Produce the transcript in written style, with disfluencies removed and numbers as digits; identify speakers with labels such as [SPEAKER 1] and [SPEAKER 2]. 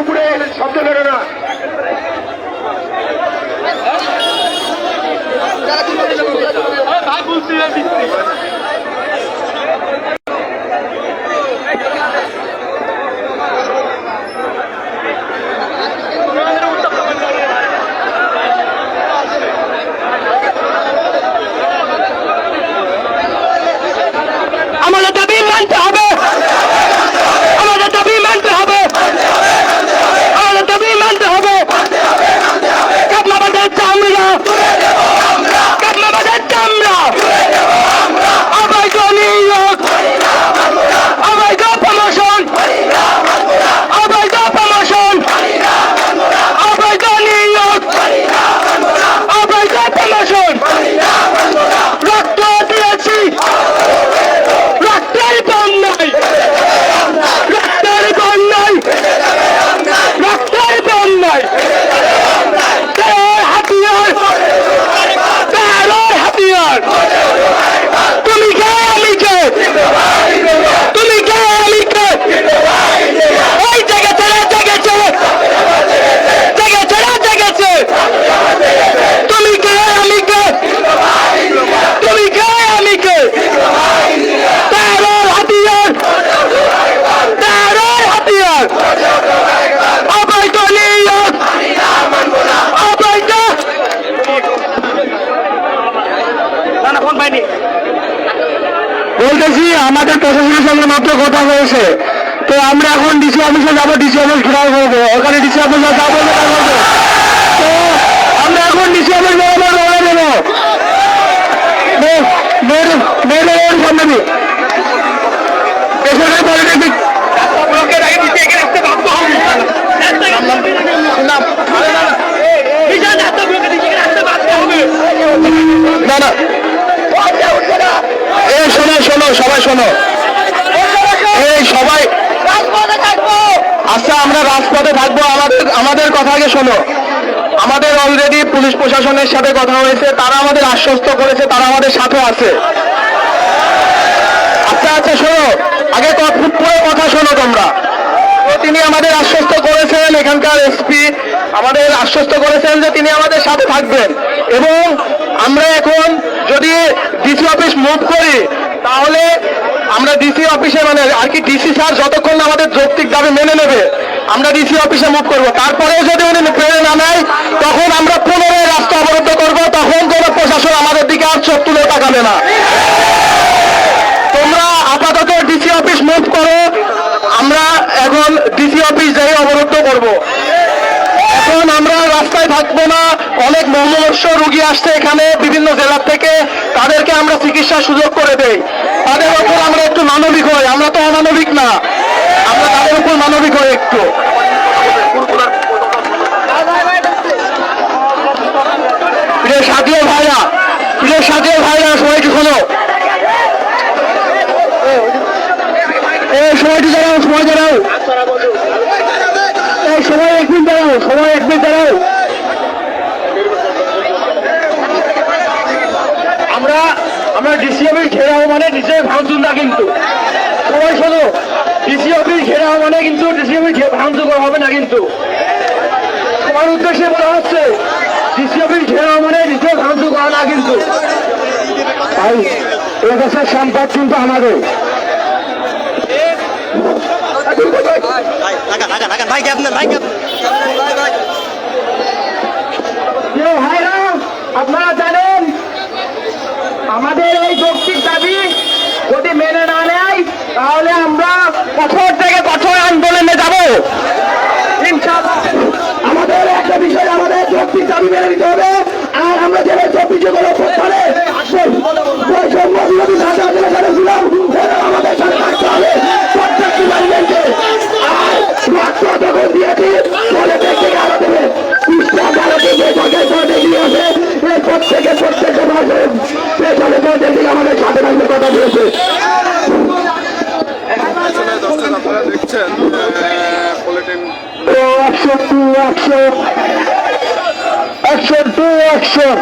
[SPEAKER 1] উপরে শব্দ বেরো না।
[SPEAKER 2] আমাদের দাবি মানতে হবে, আমাদের দাবি মানতে হবে, আমাদের দাবি মানতে হবে। কাপমাবাদের চামড়া, কাপমাবাদের চামড়া, অবৈধ নিয়োগ, অবৈধ প্রমোশন, অবৈধ প্রমোশন, অবৈধ নিয়োগ, অবৈধ প্রমোশন। রক্ত দিয়েছি, রক্তের বন্যায়, রক্তের বন্যায়, রক্তের বন্যায়। তেরোর হাতিয়ার, তেরোর হাতিয়ার। তুমি কে আমি কে, তুমি কে আমি কে। ওই জেগেছে রে জেগেছে, জেগেছে রে জেগেছে। তুমি কে আমি কে, তুমি কে আমি কে। তেরোর হাতিয়ার, তেরোর হাতিয়ার। অবৈধ নিয়োগ, অবৈধ। বলতেছি আমাদের প্রশাসনের সঙ্গে মাত্র কথা হয়েছে, তো আমরা এখন ডিসি অফিসে যাবো, ডিসি অফিস ঘেরাও করবো, ওখানে ডিসি অফিসে যা বলবো তা বলবো। তো আমরা এখন ডিসি অফিস বরাবর রওনা দেবো। মেয়েদের সামনে দিই বেসরকারি পলিটেকনিক না না। এই শোনো শোনো সবাই শোনো, এই সবাই আচ্ছা আমরা রাজপথে থাকবো। আমাদের কথা আগে শোনো। আমাদের অলরেডি পুলিশ প্রশাসনের সাথে কথা হয়েছে, তারা আমাদের আশ্বস্ত করেছে, তারা আমাদের সাথে আছে। আচ্ছা আচ্ছা শোনো, আগে পুরো কথা শোনো তোমরা। তো তিনি আমাদের আশ্বস্ত করেছেন, এখানকার এসপি আমাদের আশ্বস্ত করেছেন যে তিনি আমাদের সাথে থাকবেন, এবং আমরা এখন যদি ডিসি অফিস মুভ করি তাহলে আমরা ডিসি অফিসে মানে আর কি ডিসি স্যার যতক্ষণ না আমাদের যৌক্তিক দাবি মেনে নেবে আমরা ডিসি অফিসে মুভ করবো। তারপরেও যদি উনি মেনে না নেয় তখন আমরা পুনরায় রাস্তা অবরোধ করবো, তখন কোনো প্রশাসন আমাদের দিকে আর চোখ তুলে তাকাবে না। তোমরা আপাতত ডিসি অফিস মুভ করো, আমরা এখন ডিসি অফিস যাই অবরোধ করব। এখন আমরা রাস্তায় থাকবো না। অনেক মুমূর্ষু রোগী আসছে এখানে বিভিন্ন জেলা থেকে, তাদেরকে আমরা চিকিৎসার সুযোগ করে দেই। তাদের উপর আমরা একটু মানবিক হই, আমরা তো অমানবিক না, আমরা তাদের উপর মানবিক হই একটু। প্রিয় সাথীয় ভাইরা, প্রিয় সাথীয় ভাইরা সবাইকে শোনো, এই সময়টি দাঁড়াও, সময় দাঁড়াও, এই সময় এক মিনিট দাঁড়াও, সময় এক মিনিট দাঁড়াও। আমরা ডিসি অফিস ঘেরাও মানে নিচে ভাঙচুর না, কিন্তু সবাই শোনো, ডিসি অফিস ঘেরাও মানে কিন্তু ডিসি অফিস ভাঙচুর করা হবে না, কিন্তু তোমার উদ্দেশ্যে বলা হচ্ছে ডিসি অফিস ঘেরাও মানে নিচে ভাঙচুর করা না, কিন্তু ভাই এদেশের সম্পদ কিন্তু আমাদের। আপনারা জানেন আমাদের এই যৌক্তিক দাবি যদি মেনে না নেয় তাহলে আমরা কঠোর থেকে কঠোর আন্দোলনে যাব ইনশাআল্লাহ। আমাদের একটা বিষয়, আমাদের যৌক্তিক দাবি মেনে নিতে হবে। আর আমরা যেটা অভিযোগের উপর আমাদের সাথে থাকতে হবে প্রত্যেকটি বাড়িতে। আর রক্ত যখন দিয়েছি বলে দেখতে আরো দেবে প্রত্যেকে আমাদের সাথে থাকতে কথা দিয়েছে। দেখছেন action to action, action to action.